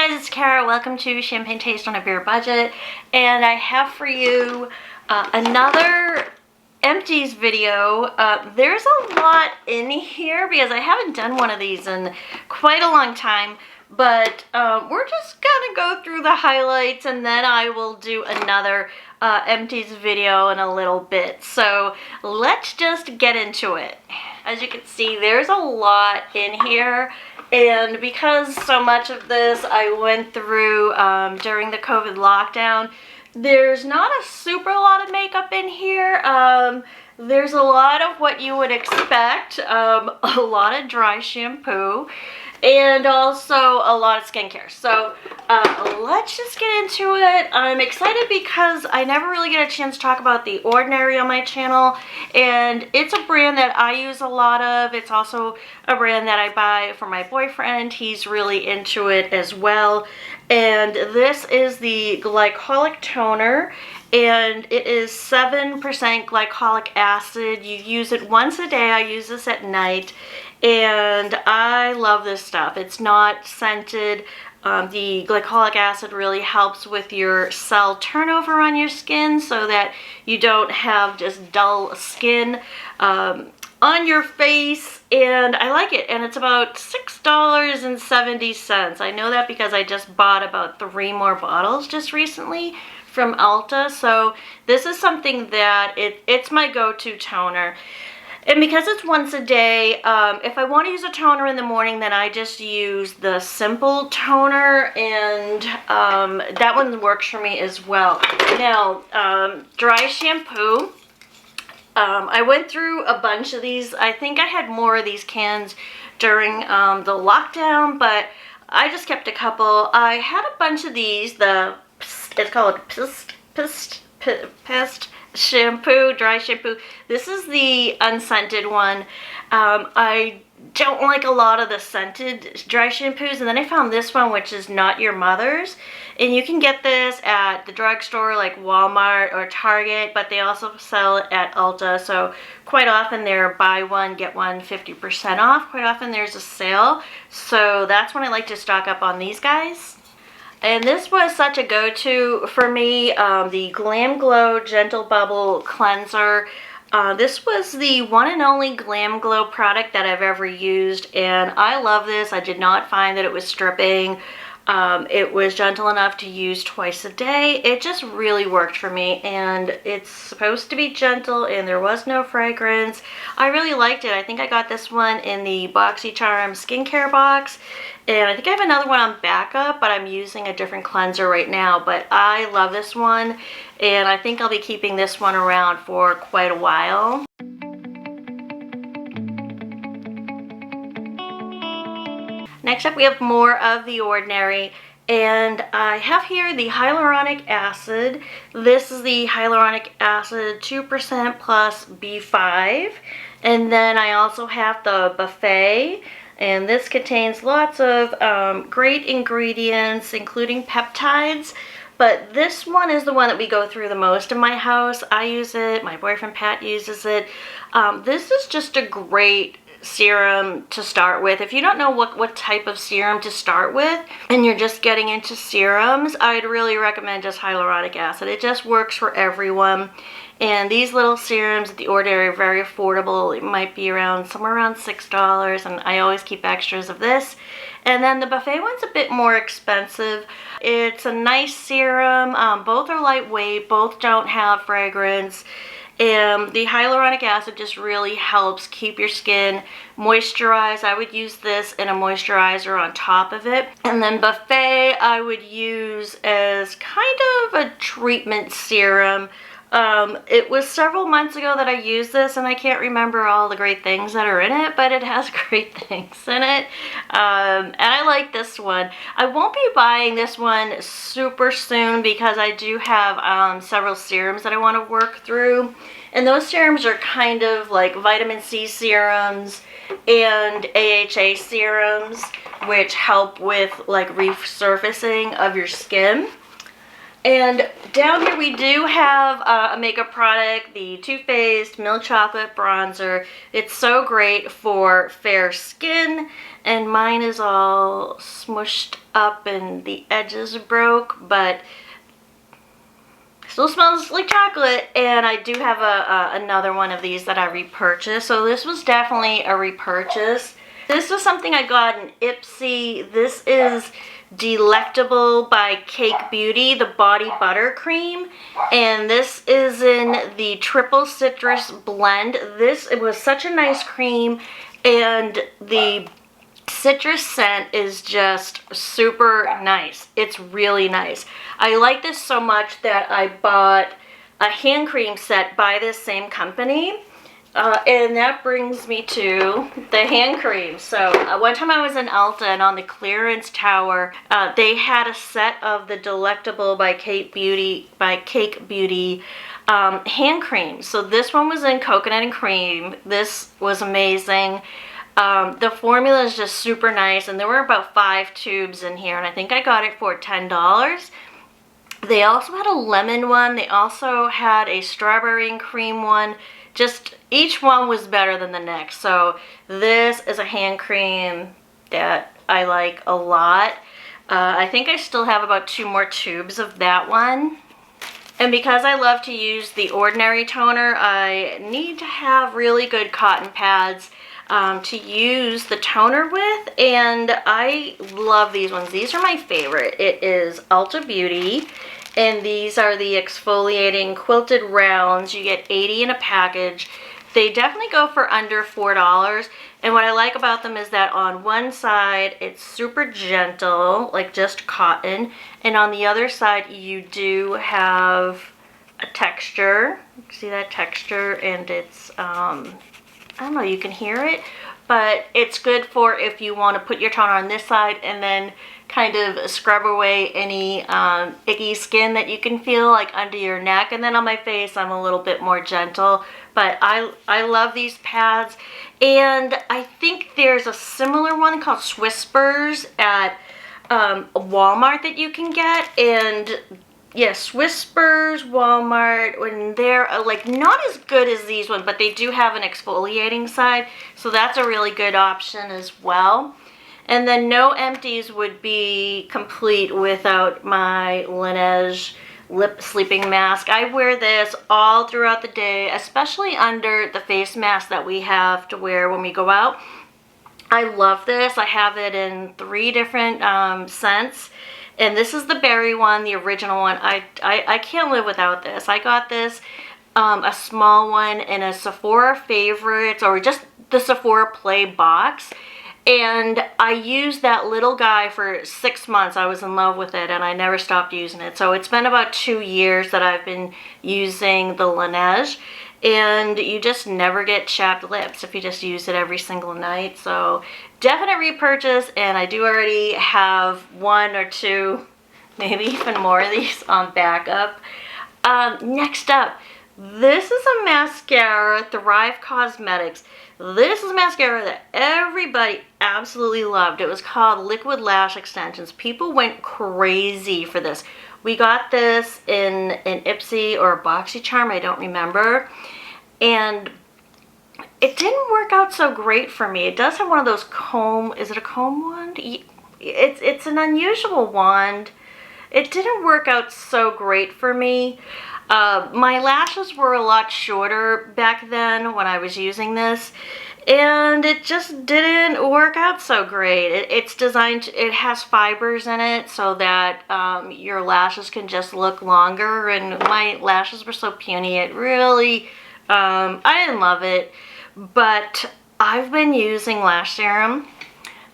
Hey guys, it's Kara. Welcome to Champagne Taste on a Beer Budget, and I have for you another empties video. There's a lot in here because I haven't done one of these in quite a long time, but we're just gonna go through the highlights and then I will do another empties video in a little bit. So let's just get into it. As you can see, there's a lot in here, and because so much of this I went through during the COVID lockdown, there's not a super lot of makeup in here. There's a lot of what you would expect, a lot of dry shampoo, and also a lot of skincare. So let's just get into it. I'm excited because I never really get a chance to talk about The Ordinary on my channel, and it's a brand that I use a lot of. It's also a brand that I buy for my boyfriend. He's really into it as well. And this is the glycolic toner, and it is 7% glycolic acid. You use it once a day. I use this at night, and I love this stuff. It's not scented. The glycolic acid really helps with your cell turnover on your skin so that you don't have just dull skin on your face, and I like it. And it's about $6.70. I know that because I just bought about 3 more bottles just recently from Ulta. So this is something that it's my go-to toner. And because it's once a day, if I want to use a toner in the morning, then I just use the simple toner, and that one works for me as well. Now, dry shampoo. I went through a bunch of these. I think I had more of these cans during the lockdown, but I just kept a couple. I had a bunch of these. It's called Pest shampoo, dry shampoo. This is the unscented one. I don't like a lot of the scented dry shampoos, and then I found this one, which is Not Your Mother's, and you can get this at the drugstore like Walmart or Target, but they also sell it at Ulta. So quite often they're buy one get one 50% off. Quite often there's a sale, so that's when I like to stock up on these guys. And this was such a go-to for me, the GlamGlow Gentle Bubble Cleanser. This was the one and only GlamGlow product that I've ever used, and I love this. I did not find that it was stripping. It was gentle enough to use twice a day. It just really worked for me, and it's supposed to be gentle, and there was no fragrance. I really liked it. I think I got this one in the BoxyCharm skincare box, and I think I have another one on backup, but I'm using a different cleanser right now. But I love this one, and I think I'll be keeping this one around for quite a while. Next up, we have more of The Ordinary, and I have here the hyaluronic acid. This is the hyaluronic acid 2% plus B5, and then I also have the Buffet, and this contains lots of great ingredients, including peptides. But this one is the one that we go through the most in my house. I use it, my boyfriend Pat uses it. This is just a great serum to start with. If you don't know what type of serum to start with and you're just getting into serums, I'd really recommend just hyaluronic acid. It just works for everyone. And these little serums at The Ordinary are very affordable. It might be somewhere around $6, and I always keep extras of this. And then the Buffet one's a bit more expensive. It's a nice serum. Both are lightweight, both don't have fragrance. And the hyaluronic acid just really helps keep your skin moisturized. I would use this in a moisturizer on top of it. And then Buffet I would use as kind of a treatment serum. It was several months ago that I used this, and I can't remember all the great things that are in it, but it has great things in it. And I like this one. I won't be buying this one super soon because I do have several serums that I want to work through. And those serums are kind of like vitamin C serums and AHA serums, which help with like resurfacing of your skin. And down here we do have a makeup product, the Too Faced Milk Chocolate Bronzer. It's so great for fair skin, and mine is all smushed up and the edges broke, but still smells like chocolate. And I do have another one of these that I repurchased, so this was definitely a repurchase. This was something I got in Ipsy. This is Delectable by Cake Beauty, the body butter cream, and this is in the triple citrus blend. It was such a nice cream, and the citrus scent is just super nice. It's really nice. I like this so much that I bought a hand cream set by this same company. And that brings me to the hand cream. So one time I was in Ulta, and on the Clarins tower, they had a set of the Delectable by Cake Beauty hand cream. So this one was in coconut and cream. This was amazing. The formula is just super nice, and there were about 5 tubes in here, and I think I got it for $10. They also had a lemon one. They also had a strawberry and cream one. Just each one was better than the next. So this is a hand cream that I like a lot. I think I still have about 2 more tubes of that one. And because I love to use the Ordinary toner, I need to have really good cotton pads to use the toner with, and I love these ones. These are my favorite. It is Ulta Beauty, and these are the exfoliating quilted rounds. You get 80 in a package. They definitely go for under $4, and what I like about them is that on one side it's super gentle, like just cotton, and on the other side you do have a texture. See that texture? And it's I don't know, you can hear it, but it's good for if you want to put your toner on this side and then kind of scrub away any icky skin that you can feel like under your neck. And then on my face, I'm a little bit more gentle, but I love these pads. And I think there's a similar one called Whispers at Walmart that you can get, and yes, Whispers, Walmart, when they're like not as good as these ones, but they do have an exfoliating side, so that's a really good option as well. And then no empties would be complete without my Laneige lip sleeping mask. I wear this all throughout the day, especially under the face mask that we have to wear when we go out. I love this. I have it in 3 different scents. And this is the berry one, the original one. I can't live without this. I got this, a small one in a Sephora Favorites, or just the Sephora Play box. And I used that little guy for 6 months. I was in love with it, and I never stopped using it. So it's been about 2 years that I've been using the Laneige. And you just never get chapped lips if you just use it every single night. So definite repurchase, and I do already have 1 or 2, maybe even more of these on backup. Next up, this is a mascara, Thrive Causemetics. This is a mascara that everybody absolutely loved. It was called Liquid Lash Extensions. People went crazy for this. We got this in Ipsy or BoxyCharm, I don't remember. And it didn't work out so great for me. It does have one of those comb, is it a comb wand? It's an unusual wand. It didn't work out so great for me. My lashes were a lot shorter back then when I was using this, and it just didn't work out so great. It's designed to, it has fibers in it so that your lashes can just look longer, and my lashes were so puny, it really, I didn't love it. But I've been using lash serum,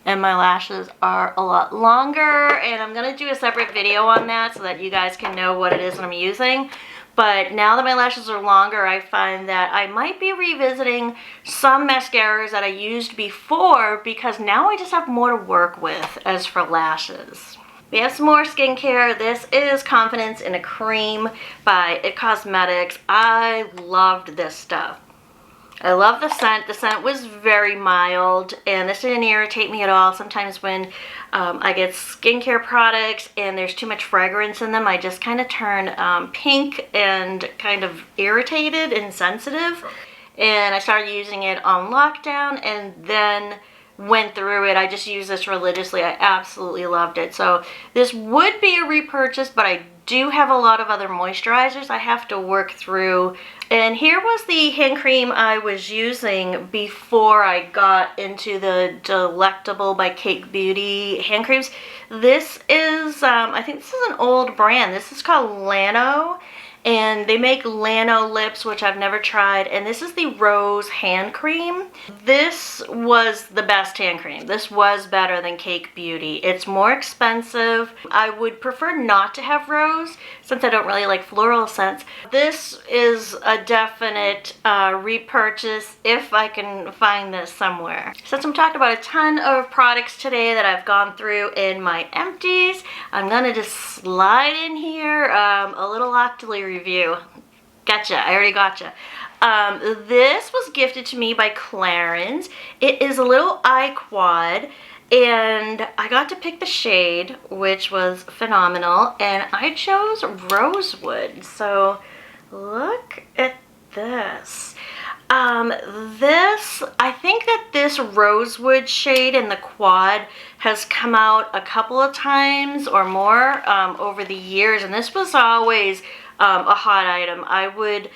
and my lashes are a lot longer, and I'm going to do a separate video on that so that you guys can know what it is that I'm using. But now that my lashes are longer, I find that I might be revisiting some mascaras that I used before, because now I just have more to work with as for lashes. We have some more skincare. This is Confidence in a Cream by Causemetics. I loved this stuff. I love the scent. The scent was very mild, and this didn't irritate me at all. Sometimes when I get skincare products and there's too much fragrance in them, I just kind of turn pink and kind of irritated and sensitive. And I started using it on lockdown and then went through it. I just use this religiously. I absolutely loved it. So this would be a repurchase, but I do have a lot of other moisturizers I have to work through. And here was the hand cream I was using before I got into the Delectable by Cake Beauty hand creams. This is, I think this is an old brand. This is called Lano. And they make Lano lips, which I've never tried. And this is the Rose hand cream. This was the best hand cream. This was better than Cake Beauty. It's more expensive. I would prefer not to have rose since I don't really like floral scents. This is a definite repurchase if I can find this somewhere. Since I'm talking about a ton of products today that I've gone through in my empties, I'm gonna just slide in here a little Octoly review. Gotcha, I already gotcha. This was gifted to me by Clarins. It is a little eye quad, and I got to pick the shade, which was phenomenal, and I chose Rosewood. So look at this. I think that this Rosewood shade in the quad has come out a couple of times or more over the years, and this was always a hot item. I would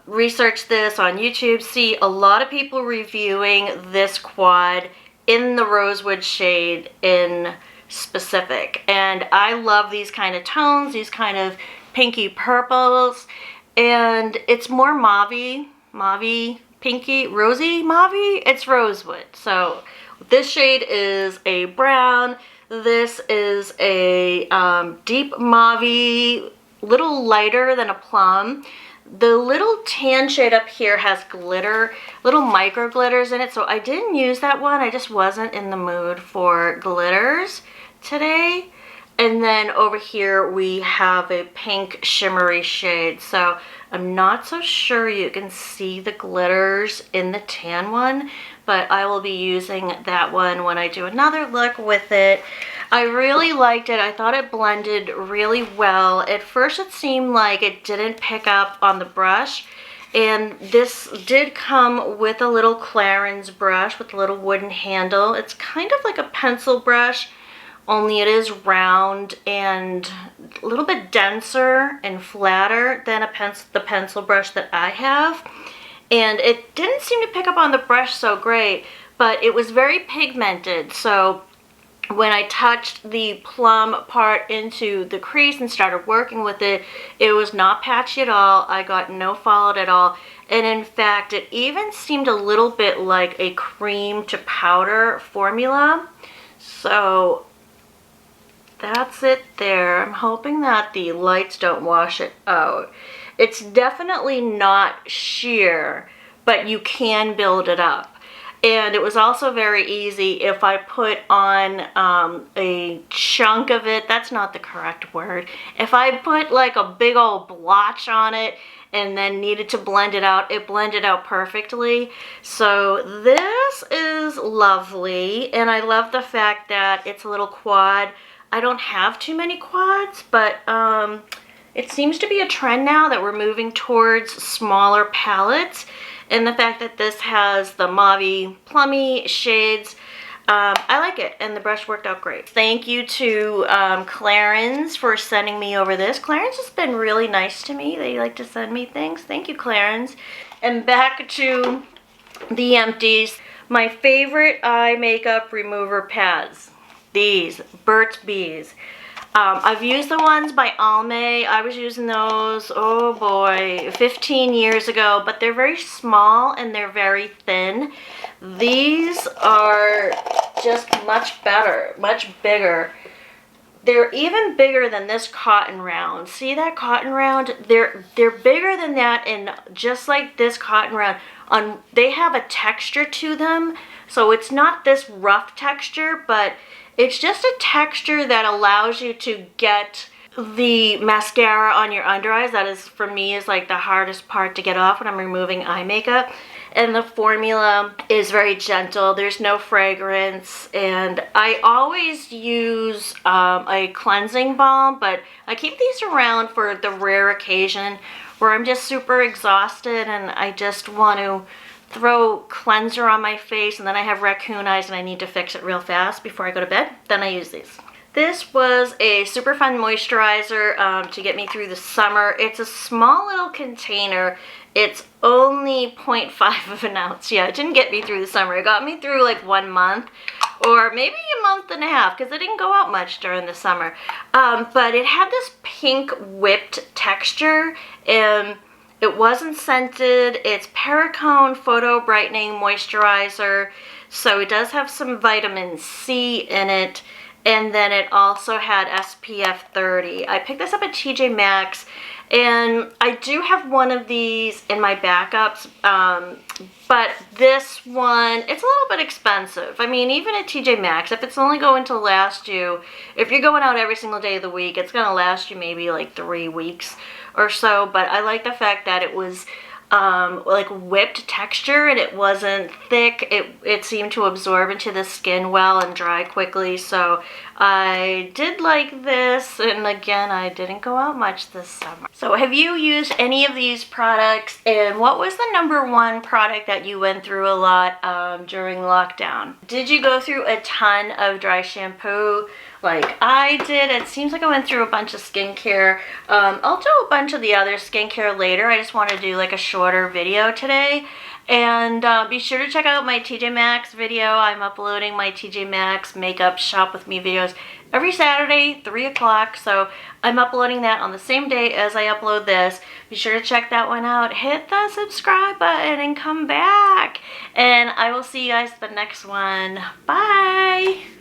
research this on YouTube, see a lot of people reviewing this quad in the Rosewood shade in specific, and I love these kind of tones, these kind of pinky purples, and it's more mauve-y, pinky, rosy mauve-y. It's Rosewood. So this shade is a brown. This is a deep mauve-y, little lighter than a plum. The little tan shade up here has glitter, little micro glitters in it, so I didn't use that one. I just wasn't in the mood for glitters today. And then over here we have a pink shimmery shade, so I'm not so sure you can see the glitters in the tan one, but I will be using that one when I do another look with it. I really liked it. I thought it blended really well. At first it seemed like it didn't pick up on the brush, and this did come with a little Clarins brush with a little wooden handle. It's kind of like a pencil brush, only it is round and a little bit denser and flatter than the pencil brush that I have. And it didn't seem to pick up on the brush so great, but it was very pigmented. So when I touched the plum part into the crease and started working with it, it was not patchy at all. I got no fallout at all. And in fact, it even seemed a little bit like a cream to powder formula. So that's it there. I'm hoping that the lights don't wash it out. It's definitely not sheer, but you can build it up. And it was also very easy if I put on a chunk of it. That's not the correct word. If I put like a big old blotch on it and then needed to blend it out, it blended out perfectly. So this is lovely, and I love the fact that it's a little quad. I don't have too many quads, but it seems to be a trend now that we're moving towards smaller palettes. And the fact that this has the mauve plummy shades, I like it, and the brush worked out great. Thank you to Clarins for sending me over this. Clarins has been really nice to me. They like to send me things. Thank you, Clarins. And back to the empties. My favorite eye makeup remover pads. These Burt's Bees. I've used the ones by Almay. I was using those, oh boy, 15 years ago, but they're very small and they're very thin. These are just much better, much bigger. They're even bigger than this cotton round. See that cotton round? They're bigger than that, and just like this cotton round, they have a texture to them. So it's not this rough texture, but it's just a texture that allows you to get the mascara on your under eyes. That is, for me, is like the hardest part to get off when I'm removing eye makeup. and the formula is very gentle. There's no fragrance, and I always use a cleansing balm, but I keep these around for the rare occasion where I'm just super exhausted and I just want to throw cleanser on my face, and then I have raccoon eyes and I need to fix it real fast before I go to bed. Then I use these. This was a super fun moisturizer to get me through the summer. It's a small little container. It's only 0.5 of an ounce. Yeah, it didn't get me through the summer. It got me through like 1 month or maybe a month and a half because I didn't go out much during the summer. But it had this pink whipped texture, and it wasn't scented. It's Perricone Photo Brightening Moisturizer, so it does have some vitamin C in it. And then it also had SPF 30. I picked this up at TJ Maxx, and I do have one of these in my backups, but this one, it's a little bit expensive. I mean, even at TJ Maxx, if it's only going to last you, if you're going out every single day of the week, it's going to last you maybe like 3 weeks or so. But I like the fact that it was like whipped texture, and it wasn't thick. It seemed to absorb into the skin well and dry quickly, so I did like this. And again, I didn't go out much this summer. So have you used any of these products, and what was the #1 product that you went through a lot during lockdown? Did you go through a ton of dry shampoo like I did? It seems like I went through a bunch of skincare. I'll do a bunch of the other skincare later. I just want to do like a shorter video today. And be sure to check out my TJ Maxx video. I'm uploading my TJ Maxx makeup shop with me videos every Saturday, 3 o'clock. So I'm uploading that on the same day as I upload this. Be sure to check that one out. Hit the subscribe button and come back. And I will see you guys the next one. Bye!